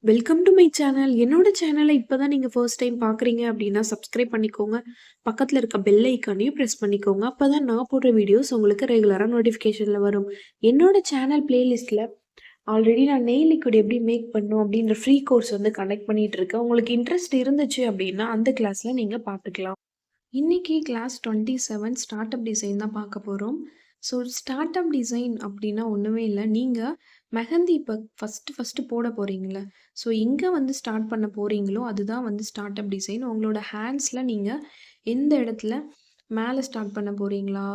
Welcome to my channel. என்னோட சேனலை இப்பதான் நீங்க ஃபர்ஸ்ட் டைம் பார்க்குறீங்க அப்படின்னா, சப்ஸ்கிரைப் பண்ணிக்கோங்க. பக்கத்துல இருக்க பெல் ஐக்கானையும் பிரஸ் பண்ணிக்கோங்க. அப்பதான் நான் போடுற வீடியோஸ் உங்களுக்கு ரெகுலரா நோட்டிஃபிகேஷன்ல வரும். என்னோட சேனல் பிளேலிஸ்ட்ல ஆல்ரெடி நான் நெயில் லிக்விட் எப்படி மேக் பண்ணணும் அப்படின்ற ஃப்ரீ கோர்ஸ் வந்து கண்டக்ட் பண்ணிட்டு இருக்கேன். உங்களுக்கு இன்ட்ரெஸ்ட் இருந்துச்சு அப்படின்னா, அந்த கிளாஸ்ல நீங்க பார்த்துக்கலாம். இன்னைக்கு கிளாஸ் 27 ஸ்டார்ட் அப் டிசைன் தான் பார்க்க போகிறோம். ஸோ ஸ்டார்ட் அப் டிசைன் அப்படின்னா ஒன்றுமே இல்லை. நீங்கள் மெஹந்தி இப்போ ஃபஸ்ட்டு போட போகிறீங்கள. ஸோ எங்கே வந்து ஸ்டார்ட் பண்ண போகிறீங்களோ அதுதான் வந்து ஸ்டார்ட் அப் டிசைன். உங்களோட ஹேண்ட்ஸில் நீங்கள் எந்த இடத்துல மேலே ஸ்டார்ட் பண்ண போகிறீங்களா,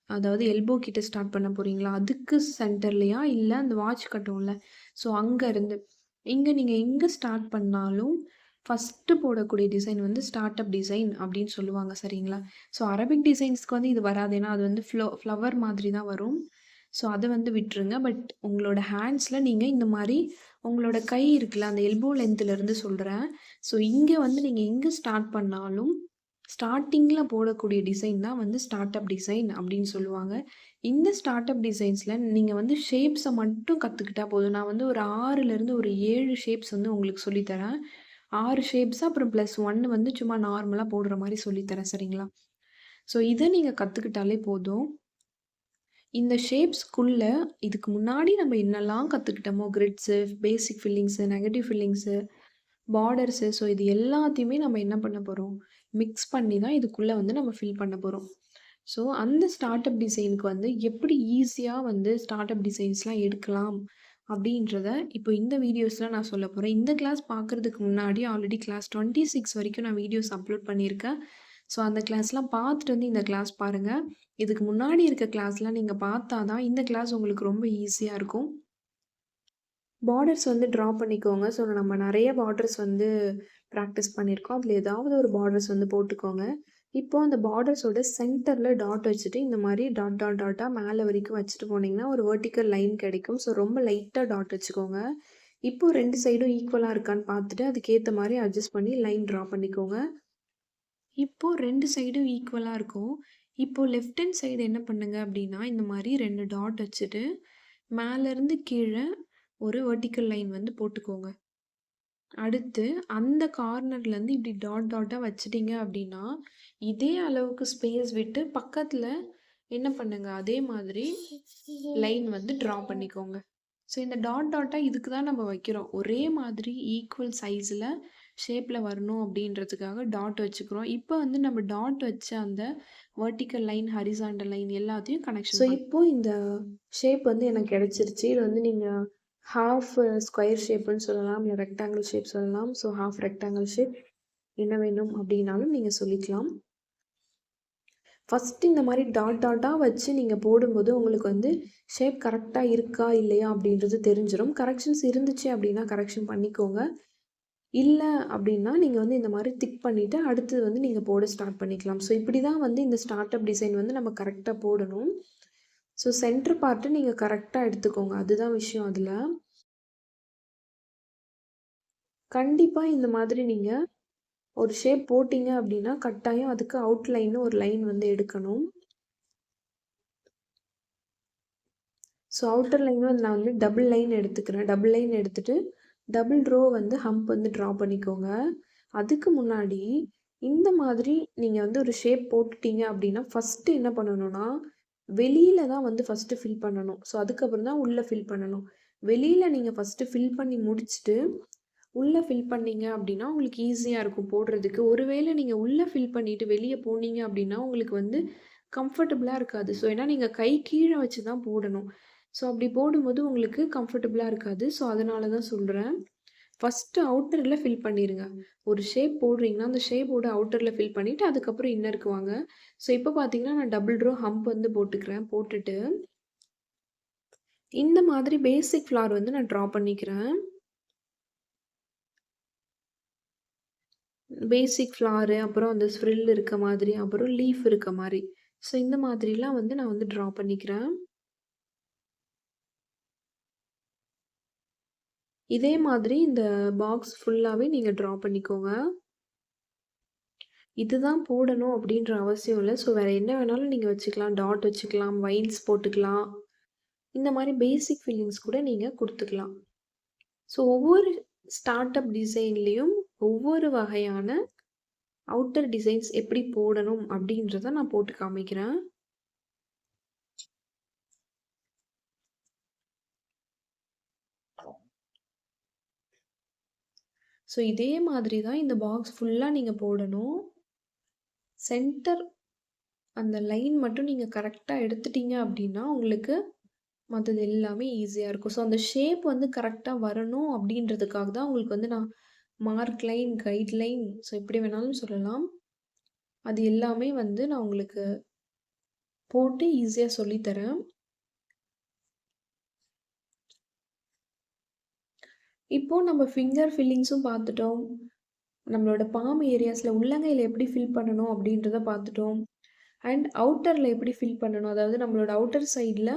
அதாவது எல்போ கிட்ட ஸ்டார்ட் பண்ண போகிறீங்களா, அதுக்கு சென்டர்லையா இல்லை அந்த வாட்ச் கட்டோம்ல, ஸோ அங்கே இருந்து இங்கே நீங்கள் எங்கே ஸ்டார்ட் பண்ணாலும் ஃபஸ்ட்டு போடக்கூடிய டிசைன் வந்து ஸ்டார்ட் அப் டிசைன் அப்படின்னு சொல்லுவாங்க, சரிங்களா? ஸோ அரபிக் டிசைன்ஸ்க்கு வந்து இது வராது. ஏன்னா அது வந்து ஃப்ளவர் மாதிரி தான் வரும். ஸோ அதை வந்து விட்டுருங்க. பட் உங்களோட ஹேண்ட்ஸில் நீங்கள் இந்த மாதிரி உங்களோட கை இருக்குல்ல, அந்த எல்போ லென்த்துலேருந்து சொல்கிறேன். ஸோ இங்கே வந்து நீங்கள் எங்கே ஸ்டார்ட் பண்ணாலும் ஸ்டார்டிங்கில் போடக்கூடிய டிசைன் தான் வந்து ஸ்டார்ட் அப் டிசைன் அப்படின்னு சொல்லுவாங்க. இந்த ஸ்டார்ட் அப் டிசைன்ஸில் நீங்கள் வந்து ஷேப்ஸை மட்டும் கற்றுக்கிட்டா போதும். நான் வந்து ஒரு 6லேருந்து ஒரு 7 ஷேப்ஸ் வந்து உங்களுக்கு சொல்லித்தரேன். 6 ஷேப்ஸ் அப்புறம் +1 வந்து சும்மா நார்மலா போடுற மாரி சொல்லி தரேன், சரிங்களா? ஸோ இத நீங்க கத்துக்கிட்டாலே போதும். இந்த ஷேப்ஸ்க்குள்ள இதுக்கு முன்னாடி நம்ம என்னலாம் கத்துக்கிட்டோமோ, கிரிட்ஸு, பேசிக் ஃபில்லிங்ஸு, நெகட்டிவ் ஃபில்லிங்ஸு, பார்டர்ஸு, ஸோ இது எல்லாத்தையுமே நம்ம என்ன பண்ண போறோம்? மிக்ஸ் பண்ணி தான் இதுக்குள்ள வந்து நம்ம ஃபில் பண்ண போறோம். ஸோ அந்த ஸ்டார்ட் அப் டிசைனுக்கு வந்து எப்படி ஈஸியா வந்து ஸ்டார்ட் அப் டிசைன்ஸ்லாம் எடுக்கலாம் அப்படின்றத இப்போ இந்த வீடியோஸ்ல நான் சொல்ல போறேன். இந்த கிளாஸ் பார்க்கறதுக்கு முன்னாடி ஆல்ரெடி கிளாஸ் 26 வரைக்கும் நான் வீடியோஸ் அப்லோட் பண்ணியிருக்கேன். ஸோ அந்த கிளாஸ்லாம் பார்த்துட்டு வந்து இந்த கிளாஸ் பாருங்க. இதுக்கு முன்னாடி இருக்க கிளாஸ்லாம் நீங்க பார்த்தா தான் இந்த கிளாஸ் உங்களுக்கு ரொம்ப ஈஸியா இருக்கும். பார்டர்ஸ் வந்து ட்ரா பண்ணிக்கோங்க. ஸோ நம்ம நிறைய பார்டர்ஸ் வந்து ப்ராக்டிஸ் பண்ணியிருக்கோம். அதில் ஏதாவது ஒரு பார்டர்ஸ் வந்து போட்டுக்கோங்க. இப்போ அந்த பார்டர்ஸோட சென்டரில் டாட் வச்சுட்டு இந்த மாதிரி டாட் டாட் டாட்டாக மேலே வரைக்கும் வச்சுட்டு போனீங்கன்னா ஒரு வெர்டிக்கல் லைன் கிடைக்கும். ஸோ ரொம்ப லைட்டாக டாட் வச்சுக்கோங்க. இப்போ 2 சைடும் ஈக்குவலாக இருக்கான்னு பார்த்துட்டு அதுக்கேற்ற மாதிரி அட்ஜஸ்ட் பண்ணி லைன் ட்ரா பண்ணிக்கோங்க. இப்போ 2 சைடும் ஈக்குவலாக இருக்கும். இப்போ லெஃப்ட் ஹேண்ட் சைடு என்ன பண்ணுங்க அப்படின்னா, இந்த மாதிரி 2 டாட் வச்சுட்டு மேலேருந்து கீழே ஒரு வெர்டிக்கல் லைன் வந்து போட்டுக்கோங்க. அடுத்து அந்த கார்னர்லேருந்து இப்படி டாட் டாட்டாக வச்சிட்டீங்க அப்படின்னா, இதே அளவுக்கு ஸ்பேஸ் விட்டு பக்கத்தில் என்ன பண்ணுங்க, அதே மாதிரி லைன் வந்து ட்ரா பண்ணிக்கோங்க. ஸோ இந்த டாட் டாட்டாக இதுக்கு தான் நம்ம வைக்கிறோம். ஒரே மாதிரி ஈக்குவல் சைஸில் ஷேப்பில் வரணும் அப்படின்றதுக்காக டாட் வச்சுக்கிறோம். இப்போ வந்து நம்ம டாட் வச்ச அந்த வெர்டிக்கல் லைன், ஹரிசாண்டல் லைன் எல்லாத்தையும் கனெக்ஷன். ஸோ இப்போ இந்த ஷேப் வந்து எனக்கு கிடைச்சிருச்சு. இது வந்து நீங்கள் ஹாஃப் ஸ்கொயர் ஷேப்புன்னு சொல்லலாம், இல்லை ரெக்டாங்கிள் ஷேப் சொல்லலாம். ஸோ ஹாஃப் ரெக்டாங்கிள் ஷேப் என்ன வேணும் அப்படின்னாலும் நீங்கள் சொல்லிக்கலாம். ஃபஸ்ட்டு இந்த மாதிரி டாட் டாட்டாக வச்சு நீங்கள் போடும்போது உங்களுக்கு வந்து ஷேப் கரெக்டாக இருக்கா இல்லையா அப்படின்றது தெரிஞ்சிடும். கரெக்ஷன்ஸ் இருந்துச்சு அப்படின்னா கரெக்ஷன் பண்ணிக்கோங்க. இல்லை அப்படின்னா நீங்கள் வந்து இந்த மாதிரி திக் பண்ணிவிட்டு அடுத்தது வந்து நீங்கள் போட ஸ்டார்ட் பண்ணிக்கலாம். ஸோ இப்படி தான் வந்து இந்த ஸ்டார்ட் அப் டிசைன் வந்து நம்ம கரெக்டாக போடணும். ஸோ சென்டர் பார்ட்டு நீங்கள் கரெக்டாக எடுத்துக்கோங்க. அதுதான் விஷயம் அதில். கண்டிப்பாக இந்த மாதிரி நீங்கள் ஒரு ஷேப் போட்டிங்க அப்படின்னா கட்டாயம் அதுக்கு அவுட்லைன்னு ஒரு லைன் வந்து எடுக்கணும். ஸோ அவுட்டர் லைன் வந்து நான் வந்து டபுள் லைன் எடுத்துக்கிறேன். டபுள் லைன் எடுத்துகிட்டு டபுள் ரோ வந்து ஹம்ப் வந்து ட்ரா பண்ணிக்கோங்க. அதுக்கு முன்னாடி இந்த மாதிரி நீங்கள் வந்து ஒரு ஷேப் போட்டுட்டீங்க அப்படின்னா ஃபஸ்ட்டு என்ன பண்ணணும்னா, வெளியில் தான் வந்து ஃபஸ்ட்டு ஃபில் பண்ணணும். ஸோ அதுக்கப்புறம் தான் உள்ளே ஃபில் பண்ணணும். வெளியில் நீங்கள் ஃபஸ்ட்டு ஃபில் பண்ணி முடிச்சுட்டு உள்ளே ஃபில் பண்ணீங்க அப்படின்னா உங்களுக்கு ஈஸியாக இருக்கும் போடுறதுக்கு. ஒருவேளை நீங்கள் உள்ளே ஃபில் பண்ணிவிட்டு வெளியே போனீங்க அப்படின்னா உங்களுக்கு வந்து கம்ஃபர்டபுளாக இருக்காது. ஸோ ஏன்னா நீங்கள் கை கீழே வச்சு தான் போடணும். ஸோ அப்படி போடும்போது உங்களுக்கு கம்ஃபர்டபுளாக இருக்காது. ஸோ அதனால தான் சொல்கிறேன். ஃபஸ்ட்டு அவுட்டரில் ஃபில் பண்ணிடுங்க. ஒரு ஷேப் போடுறீங்கன்னா அந்த ஷேப்போட அவுட்டரில் ஃபில் பண்ணிவிட்டு அதுக்கப்புறம் இன்னருக்கு வாங்க. ஸோ இப்போ பார்த்தீங்கன்னா நான் டபுள் ரோ ஹம்ப் வந்து போட்டுக்கிறேன். போட்டுட்டு இந்த மாதிரி பேசிக் ஃப்ளார் வந்து நான் ட்ரா பண்ணிக்கிறேன். பேசிக் ஃப்ளாரு, அப்புறம் அந்த ஸ்ப்ரில் இருக்க மாதிரி, அப்புறம் லீஃப் இருக்க மாதிரி. ஸோ இந்த மாதிரிலாம் வந்து நான் வந்து ட்ரா பண்ணிக்கிறேன். இதே மாதிரி இந்த பாக்ஸ் ஃபுல்லாகவே நீங்கள் ட்ரா பண்ணிக்கோங்க. இதுதான் போடணும் அப்படின்ற அவசியம் இல்லை. ஸோ வேறு என்ன வேணாலும் நீங்கள் வச்சுக்கலாம். டாட் வச்சுக்கலாம், வைன்ஸ் போட்டுக்கலாம். இந்த மாதிரி பேசிக் ஃபில்லிங்ஸ் கூட நீங்கள் கொடுத்துக்கலாம். ஸோ ஒவ்வொரு ஸ்டார்ட் அப் டிசைன்லேயும் ஒவ்வொரு வகையான அவுட்டர் டிசைன்ஸ் எப்படி போடணும் அப்படின்றத நான் போட்டு காமிக்கிறேன். ஸோ இதே மாதிரி தான் இந்த பாக்ஸ் ஃபுல்லாக நீங்கள் போடணும். சென்டர் அந்த லைன் மட்டும் நீங்கள் கரெக்டாக எடுத்துட்டீங்க அப்படின்னா உங்களுக்கு மற்றது எல்லாமே ஈஸியாக இருக்கும். ஸோ அந்த ஷேப் வந்து கரெக்டாக வரணும் அப்படின்றதுக்காக தான் உங்களுக்கு வந்து நான் mark line, guide line, so எப்படி வேணாலும் சொல்லலாம். அது எல்லாமே வந்து நான் உங்களுக்கு போட்டு ஈஸியாக சொல்லித்தரேன். இப்போ நம்ம ஃபிங்கர் ஃபில்லிங்ஸும் பார்த்துட்டோம். நம்மளோட பாம் ஏரியாஸில் உள்ளங்கையில் எப்படி ஃபில் பண்ணணும் அப்படின்றத பார்த்துட்டோம். அண்ட் அவுட்டரில் எப்படி ஃபில் பண்ணணும், அதாவது நம்மளோட அவுட்டர் சைடில்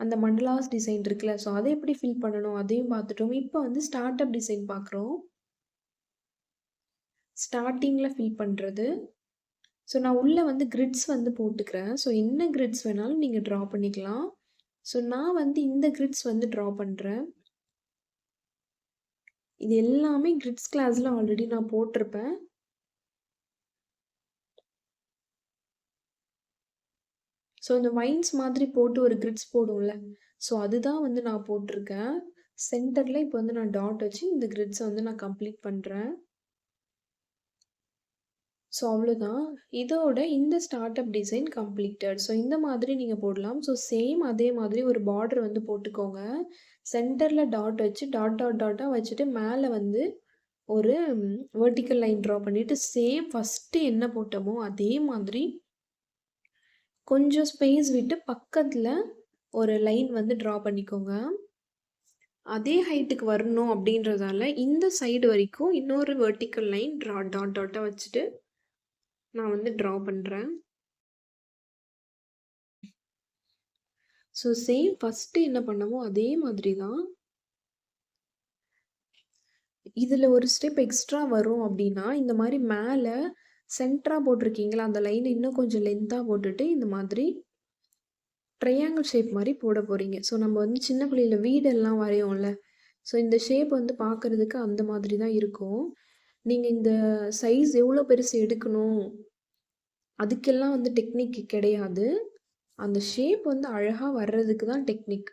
அந்த மண்டலாஸ் டிசைன் இருக்குல்ல, ஸோ அதை எப்படி ஃபில் பண்ணணும் அதையும் பார்த்துட்டோம். இப்போ வந்து ஸ்டார்ட் அப் டிசைன் பார்க்குறோம். ஸ்டார்டிங்கில் ஃபில் பண்ணுறது. ஸோ நான் உள்ளே வந்து கிரிட்ஸ் வந்து போட்டுக்கிறேன். ஸோ என்ன கிரிட்ஸ் வேணாலும் நீங்கள் ட்ரா பண்ணிக்கலாம். ஸோ நான் வந்து இந்த கிரிட்ஸ் வந்து ட்ரா பண்ணுறேன். இது எல்லாமே கிரிட்ஸ் கிளாஸில் ஆல்ரெடி நான் போட்டிருப்பேன். ஸோ இந்த வைன்ஸ் மாதிரி போட்டு ஒரு கிரிட்ஸ் போடும்ல, ஸோ அதுதான் வந்து நான் போட்டிருக்கேன். சென்டரில் இப்போ வந்து நான் டாட் வச்சு இந்த கிரிட்ஸை வந்து நான் கம்ப்ளீட் பண்ணுறேன். ஸோ அவ்வளோதான். இதோட இந்த start up design completed. So இந்த மாதிரி நீங்கள் போடலாம். ஸோ சேம் அதே மாதிரி ஒரு பார்டர் வந்து போட்டுக்கோங்க. சென்டரில் டாட் வச்சு டாட்டாக வச்சுட்டு மேலே வந்து ஒரு வெர்டிக்கல் லைன் ட்ரா பண்ணிவிட்டு சேம் ஃபஸ்ட்டு என்ன போட்டோமோ அதே மாதிரி கொஞ்சம் ஸ்பேஸ் விட்டு பக்கத்தில் ஒரு லைன் வந்து ட்ரா பண்ணிக்கோங்க. அதே ஹைட்டுக்கு வரணும் அப்படின்றதால இந்த சைடு வரைக்கும் இன்னொரு வெர்டிக்கல் லைன் டாட்டாக வச்சுட்டு நான் வந்து ட்ரா பண்ணுறேன். ஸோ சேம் ஃபஸ்ட்டு என்ன பண்ணமோ அதே மாதிரி தான். இதில் ஒரு ஸ்டெப் எக்ஸ்ட்ரா வரும் அப்படின்னா இந்த மாதிரி மேலே சென்டராக போட்டிருக்கீங்களா அந்த லைன் இன்னும் கொஞ்சம் லென்த்தாக போட்டுட்டு இந்த மாதிரி ட்ரையாங்கிள் ஷேப் மாதிரி போட போகிறீங்க. ஸோ நம்ம வந்து சின்ன பிள்ளையில் வீடெல்லாம் வரையோம்ல, ஸோ இந்த ஷேப் வந்து பார்க்குறதுக்கு அந்த மாதிரி தான் இருக்கும். நீங்கள் இந்த சைஸ் எவ்வளோ பெருசு எடுக்கணும் அதுக்கெல்லாம் வந்து டெக்னிக் கிடையாது. அந்த ஷேப் வந்து அழகாக வர்றதுக்கு தான் டெக்னிக்.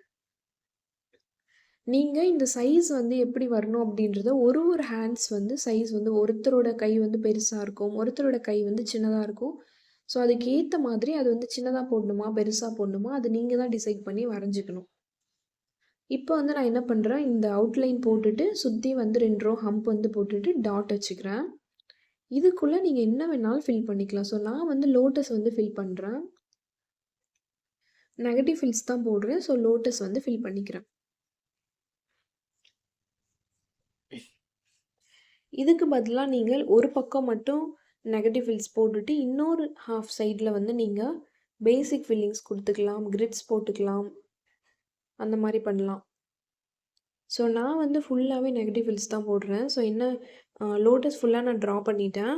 நீங்கள் இந்த சைஸ் வந்து எப்படி வரணும் அப்படின்றத ஒரு ஹேண்ட்ஸ் வந்து சைஸ் வந்து ஒருத்தரோட கை வந்து பெருசாக இருக்கும், ஒருத்தரோட கை வந்து சின்னதாக இருக்கும். ஸோ அதுக்கு ஏற்ற மாதிரி அது வந்து சின்னதாக போடணுமா பெருசாக போடணுமா அது நீங்கள் தான் டிசைட் பண்ணி வரைஞ்சிக்கணும். இப்போ வந்து நான் என்ன பண்ணுறேன், இந்த அவுட்லைன் போட்டுட்டு சுற்றி வந்து 2 ரோ ஹம்ப் வந்து போட்டுட்டு டாட் வச்சுக்கிறேன். இதுக்குள்ளே நீங்கள் என்ன வேணாலும் ஃபில் பண்ணிக்கலாம். ஸோ நான் வந்து லோட்டஸ் வந்து ஃபில் பண்ணுறேன். நெகட்டிவ் ஃபில்ஸ் தான் போடுறேன். ஸோ லோட்டஸ் வந்து ஃபில் பண்ணிக்கிறேன். இதுக்கு பதிலாக நீங்கள் ஒரு பக்கம் மட்டும் நெகட்டிவ் ஃபில்ஸ் போட்டுட்டு இன்னொரு ஹாஃப் சைடில் வந்து நீங்கள் பேசிக் ஃபில்லிங்ஸ் கொடுத்துக்கலாம், கிரிட்ஸ் போட்டுக்கலாம், அந்த மாதிரி பண்ணலாம். ஸோ நான் வந்து ஃபுல்லாகவே நெகட்டிவ் ஃபில்ஸ் தான் போடுறேன். ஸோ என்ன லோட்டஸ் ஃபுல்லாக நான் ட்ரா பண்ணிட்டேன்.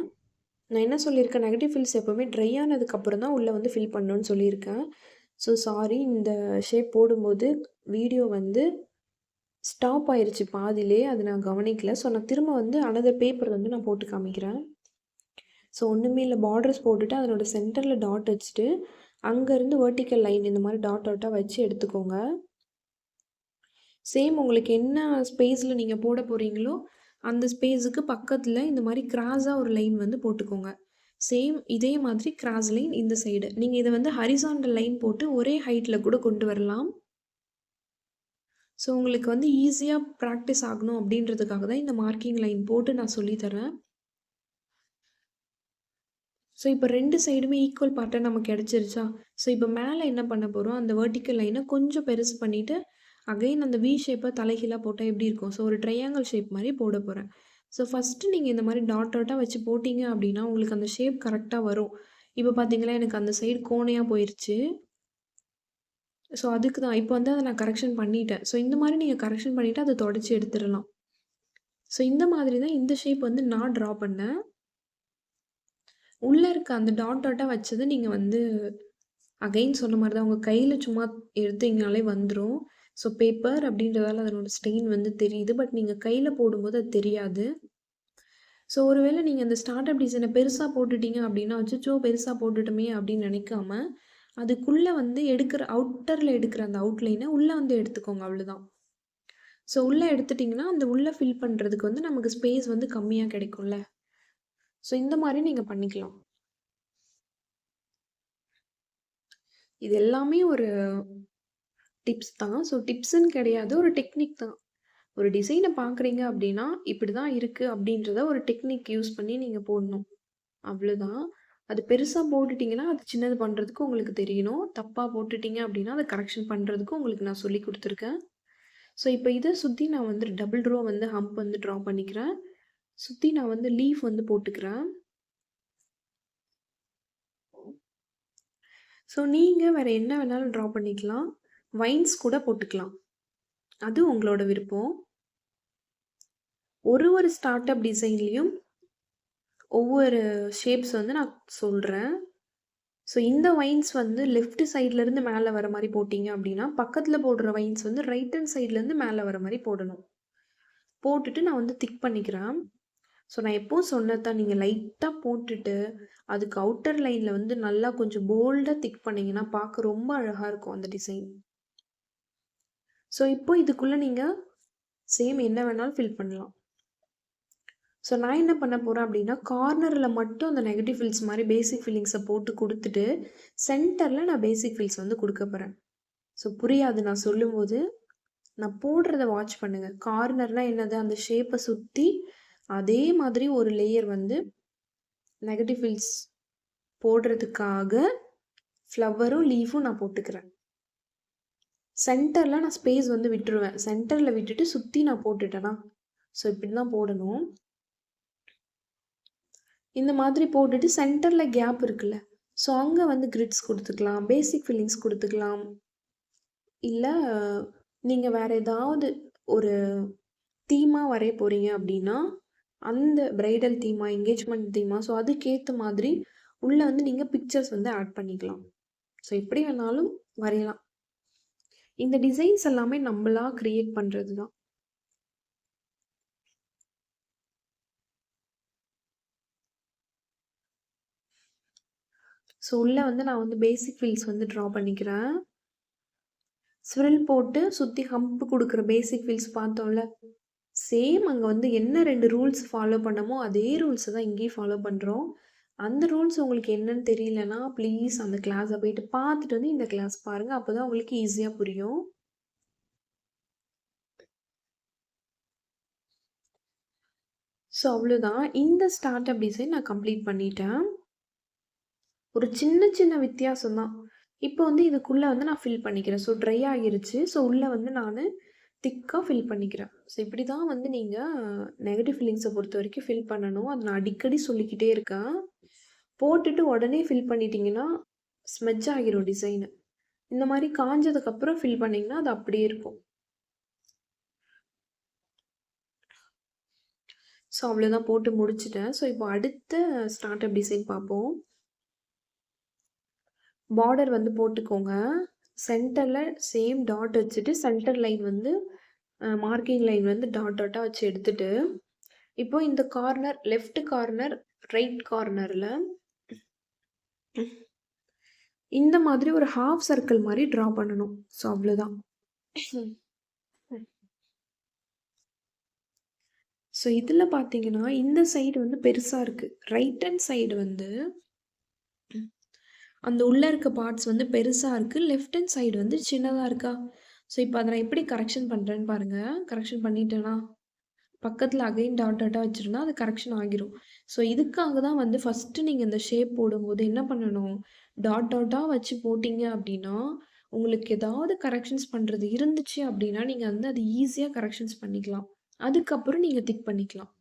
நான் என்ன சொல்லியிருக்கேன், நெகட்டிவ் ஃபில்ஸ் எப்போவுமே ட்ரை ஆனதுக்கப்புறம் தான் உள்ளே வந்து ஃபில் பண்ணணும்னு சொல்லியிருக்கேன். ஸோ சாரி, இந்த ஷேப் போடும்போது வீடியோ வந்து ஸ்டாப் ஆயிடுச்சு பாதியிலே, அது நான் கவனிக்கல. ஸோ நான் திரும்ப வந்து அனதர் பேப்பர் வந்து நான் போட்டு காமிக்கிறேன். ஸோ ஒன்றுமே இல்லை, பார்டர்ஸ் போட்டுட்டு அதனோட சென்டரில் டாட் வச்சுட்டு அங்கேருந்து வெர்டிக்கல் லைன் இந்த மாதிரி டாட்டாக வச்சு எடுத்துக்கோங்க. சேம் உங்களுக்கு என்ன ஸ்பேஸில் நீங்கள் போட போகிறீங்களோ அந்த ஸ்பேஸுக்கு பக்கத்தில் இந்த மாதிரி கிராஸாக ஒரு லைன் வந்து போட்டுக்கோங்க. சேம் இதே மாதிரி கிராஸ் லைன் இந்த சைடு. நீங்கள் இதை வந்து ஹரிசாண்டல் லைன் போட்டு ஒரே ஹைட்டில் கூட கொண்டு வரலாம். ஸோ உங்களுக்கு வந்து ஈஸியாக ப்ராக்டிஸ் ஆகணும் அப்படின்றதுக்காக தான் இந்த மார்க்கிங் லைன் போட்டு நான் சொல்லித்தரேன். ஸோ இப்போ 2 சைடுமே ஈக்குவல் பார்ட்டாக நமக்கு கிடச்சிருச்சா? ஸோ இப்போ மேலே என்ன பண்ண போகிறோம், அந்த வெர்டிக்கல் லைனை கொஞ்சம் பெருசு பண்ணிவிட்டு அகைன் அந்த வி ஷேப்பை தலைகீழாக போட்டால் எப்படி இருக்கும், ஸோ ஒரு ட்ரையாங்கிள் ஷேப் மாதிரி போட போகிறேன். ஸோ ஃபஸ்ட்டு நீங்கள் இந்த மாதிரி டாட்டாக வச்சு போட்டிங்க அப்படின்னா உங்களுக்கு அந்த ஷேப் கரெக்டாக வரும். இப்போ பார்த்தீங்களா எனக்கு அந்த சைடு கோணையாக போயிடுச்சு. ஸோ அதுக்கு தான் இப்போ வந்து அதை நான் கரெக்ஷன் பண்ணிட்டேன். ஸோ இந்த மாதிரி நீங்கள் கரெக்ஷன் பண்ணிவிட்டு அதை தொடச்சி எடுத்துடலாம். ஸோ இந்த மாதிரி தான் இந்த ஷேப் வந்து நான் ட்ரா பண்ணேன். உள்ளே இருக்க அந்த டாட்டாக வச்சது நீங்கள் வந்து அகைன் சொன்ன மாதிரி தான் உங்கள் கையில் சும்மா எடுத்தீங்கனாலே வந்துடும். ஸோ பேப்பர் அப்படின்றதால அதனோட ஸ்டெயின் வந்து தெரியுது. பட் நீங்க கையில போடும்போது அது தெரியாது. ஸோ ஒருவேளை நீங்க அந்த ஸ்டார்ட் அப் டிசைன பெருசா போட்டுட்டீங்க அப்படின்னா, அச்சச்சோ! பெருசா போட்டுட்டோமே அப்படின்னு நினைக்காம, அதுக்குள்ள வந்து எடுக்கிற அவுட்டர்ல எடுக்கிற அந்த அவுட்லைன உள்ள வந்து எடுத்துக்கோங்க அவ்வளோதான். ஸோ உள்ள எடுத்துட்டீங்கன்னா, அந்த உள்ள ஃபில் பண்றதுக்கு வந்து நமக்கு ஸ்பேஸ் வந்து கம்மியா கிடைக்கும்ல. ஸோ இந்த மாரி நீங்க பண்ணிக்கலாம். இது எல்லாமே ஒரு டிப்ஸ் தான். ஸோ டிப்ஸ்ன்னு கிடையாது. ஒரு டெக்னிக் தான். ஒரு டிசைன பார்க்குறீங்க அப்படின்னா, இப்படிதான் இருக்கு அப்படின்றத ஒரு டெக்னிக் யூஸ் பண்ணி நீங்க போடணும். அவ்வளோதான். அது பெருசா போட்டுட்டீங்கன்னா, அது சின்னது பண்றதுக்கு உங்களுக்கு தெரியணும். தப்பா போட்டுட்டீங்க அப்படின்னா, அத கரெக்ஷன் பண்றதுக்கும் உங்களுக்கு நான் சொல்லிக் குடுத்துருக்கேன். ஸோ இப்ப இத சுத்தி நான் வந்து டபுள் ரோ வந்து ஹம்ப் வந்து ட்ரா பண்ணிக்கிறேன். சுத்தி நான் வந்து லீஃப் வந்து போட்டுக்கிறேன். ஸோ நீங்க வேற என்ன வேணாலும் ட்ரா பண்ணிக்கலாம். வைன்ஸ் கூட போட்டுக்கலாம். அது உங்களோட விருப்பம். ஒரு ஸ்டார்ட் அப் டிசைன்லயும் ஒவ்வொரு ஷேப்ஸ் வந்து நான் சொல்றேன். ஸோ இந்த வைன்ஸ் வந்து லெஃப்ட் சைட்லேருந்து மேலே வர மாரி போட்டீங்க அப்படின்னா, பக்கத்துல போடுற வைன்ஸ் வந்து ரைட் ஹேண்ட் சைட்லேருந்து மேலே வர மாரி போடணும். போட்டுட்டு நான் வந்து திக் பண்ணிக்கிறேன். ஸோ நான் எப்பவும் சொன்னது தான். நீங்க லைட்டா போட்டுட்டு, அதுக்கு அவுட்டர் லைன்ல வந்து நல்லா கொஞ்சம் போல்டா திக் பண்ணீங்கன்னா, பார்க்க ரொம்ப அழகா இருக்கும் அந்த டிசைன். ஸோ இப்போ இதுக்குள்ள நீங்க சேம் என்ன வேணாலும் ஃபில் பண்ணலாம். ஸோ நான் என்ன பண்ண போறேன் அப்படின்னா, கார்னர்ல மட்டும் அந்த நெகட்டிவ் ஃபில்ஸ் மாரி பேசிக் ஃபில்லிங்ஸ போட்டு குடுத்துட்டு, சென்டர்ல நான் பேசிக் ஃபில்ஸ் வந்து குடுக்க போறேன். ஸோ புரியாது நான் சொல்லும்போது. நான் போடுறத வாட்ச் பண்ணுங்க. கார்னர்னா என்னது? அந்த ஷேப்ப சுத்தி அதே மாதிரி ஒரு லேயர் வந்து நெகட்டிவ் ஃபில்ஸ் போடுறதுக்காக ஃப்ளவரும், லீஃபும் நான் போட்டுக்கிறேன். சென்டர்ல நான் ஸ்பேஸ் வந்து விட்டுருவேன். சென்டர்ல விட்டுட்டு சுத்தி நான் போட்டுட்டேனா, ஸோ இப்படி தான் போடணும். இந்த மாதிரி போட்டுட்டு சென்டர்ல கேப் இருக்குல்ல, ஸோ அங்க வந்து கிரிட்ஸ் குடுத்துக்கலாம். பேசிக் ஃபில்லிங்ஸ் குடுத்துக்கலாம். இல்ல நீங்க வேற ஏதாவது ஒரு தீமா வரைய போறீங்க அப்படின்னா, அந்த பிரைடல் தீமா, என்கேஜ்மெண்ட் தீமா, ஸோ அதுக்கேத்த மாதிரி உள்ள வந்து நீங்க பிக்சர்ஸ் வந்து ஆட் பண்ணிக்கலாம். ஸோ எப்படி வேணாலும் வரையலாம். இந்த டிசைன்ஸ் எல்லாமே நம்பளா கிரியேட் பண்றது தான். ஸோ உள்ள வந்து நான் வந்து பேசிக் ஃபில்ஸ் வந்து ட்ரா பண்ணிக்கிறேன். ஸ்விரில் போட்டு சுத்தி ஹம்ப் குடுக்குற பேசிக் ஃபில்ஸ் பார்த்தோம்ல, சேம் அங்க வந்து என்ன 2 ரூல்ஸ் ஃபாலோ பண்ணமோ, அதே ரூல்ஸ தான் இங்கேயும் ஃபாலோ பண்றோம். அந்த ரூல்ஸ் உங்களுக்கு என்னன்னு தெரியலன்னா, ப்ளீஸ் அந்த கிளாஸ போயிட்டு பார்த்துட்டு வந்து இந்த கிளாஸ் பாருங்க. அப்பதான் உங்களுக்கு ஈஸியா புரியும். ஸோ அவ்வளோதான். இந்த ஸ்டார்ட் அப் டிசைன் நான் கம்ப்ளீட் பண்ணிட்டேன். ஒரு சின்ன சின்ன வித்தியாசம் தான். இப்போ வந்து இதுக்குள்ள வந்து நான் ஃபில் பண்ணிக்கிறேன். ஸோ ட்ரை ஆகிருச்சு. ஸோ உள்ள வந்து நானு திக்கா ஃபில் பண்ணிக்கிறேன். ஸோ இப்படி தான் வந்து நீங்க நெகட்டிவ் ஃபீலிங்ஸ பொறுத்தவரைக்கும் ஃபில் பண்ணணும். அத நான் அடிக்கடி சொல்லிக்கிட்டே இருக்கேன். போட்டுட்டு உடனே ஃபில் பண்ணிட்டீங்கன்னா, ஸ்மெட்ஜ் ஆகிரும் டிசைனு. இந்த மாரி காஞ்சதுக்கப்புறம் ஃபில் பண்ணீங்கன்னா, அது அப்படியே இருக்கும். ஸோ அவ்வளோதான் போட்டு முடிச்சுட்டேன். ஸோ இப்போ அடுத்த ஸ்டார்ட் அப் டிசைன் பார்ப்போம். பார்டர் வந்து போட்டுக்கோங்க. சென்டர்ல சேம் டாட் வச்சுட்டு, சென்டர் லைன் வந்து மார்க்கிங் லைன் வந்து டாட் டாட்டா வச்சு எடுத்துட்டு, இப்போ இந்த கார்னர் லெஃப்ட் கார்னர், ரைட் கார்னர்ல இந்த மாதிரி ஒரு ஹாஃப் சர்க்கிள் மாரி ட்ரா பண்ணணும். ஸோ அவ்வளோதான். ஸோ இதில பார்த்தீங்கன்னா, இந்த சைடு வந்து பெருசா இருக்கு. ரைட் ஹேண்ட் சைடு வந்து அந்த உள்ள இருக்க பார்ட்ஸ் வந்து பெருசா இருக்கு. லெஃப்ட் ஹேண்ட் சைடு வந்து சின்னதா இருக்கா? ஸோ இப்போ அத நான் எப்படி கரெக்ஷன் பண்றேன்னு பாருங்க. கரெக்ஷன் பண்ணிட்டேனா? பக்கத்துல அகைன் டாட் டாட்டா வச்சிருந்தா அது கரெக்ஷன் ஆகிரும். ஸோ இதுக்காக தான் வந்து ஃபர்ஸ்ட்டு நீங்க இந்த ஷேப் போடும்போது என்ன பண்ணணும்? டாட் டாட்டா வச்சு போட்டீங்க அப்டின்னா, உங்களுக்கு ஏதாவது கரெக்ஷன்ஸ் பண்றது இருந்துச்சு அப்டின்னா, நீங்க வந்து அது ஈஸியா கரெக்ஷன்ஸ் பண்ணிக்கலாம். அதுக்கப்புறம் நீங்க டிக் பண்ணிக்கலாம்.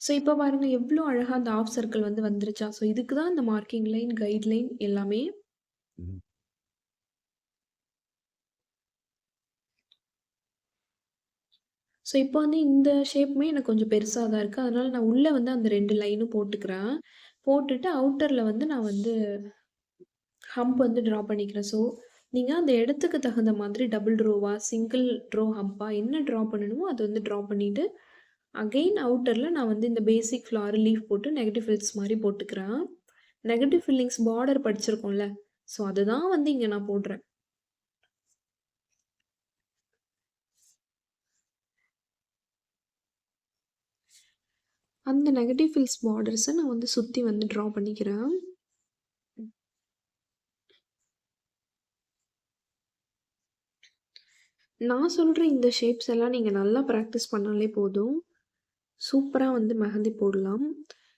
ஸோ இப்ப பாருங்க எவ்ளோ அழகா அந்த ஹாஃப் சர்க்கிள் வந்து வந்துருச்சா? ஸோ இதுக்கு தான் இந்த மார்க்கிங் லைன், கைட் லைன் எல்லாமே. ஸோ இப்போ வந்து இந்த ஷேப்புமே எனக்கு கொஞ்சம் பெருசா தான் இருக்கு. அதனால நான் உள்ள வந்து அந்த 2 லைனும் போட்டுக்கிறேன். போட்டுட்டு அவுட்டர்ல வந்து நான் வந்து ஹம்ப் வந்து ட்ரா பண்ணிக்கிறேன். ஸோ நீங்க அந்த இடத்துக்கு தகுந்த மாதிரி டபுள் ரோவா, சிங்கிள் ரோ ஹப்பா என்ன ட்ரா பண்ணணுமோ அத வந்து ட்ரா பண்ணிட்டு, அகைன் அவுட்டர்ல நான் வந்து இந்த பேசிக் ஃப்ளாரல் லீஃப் போட்டு நெகட்டிவ் ஃபில்ஸ் மாரி போட்டுக்கிறேன். நெகட்டிவ் ஃபில்லிங்ஸ் பார்டர் படிச்சிருக்கோம்ல. ஸோ அதுதான் வந்து இங்க நான் போடுறேன். அந்த நெகட்டிவ் ஃபில்ஸ் பார்டர்ஸ நான் வந்து சுத்தி வந்து ட்ரா பண்ணிக்கிறேன். நான் சொல்ற இந்த ஷேப்ஸ் எல்லாம் நீங்க நல்லா பிராக்டிஸ் பண்ணாலே போதும். சூப்பரா வந்து மெஹந்தி போடலாம்.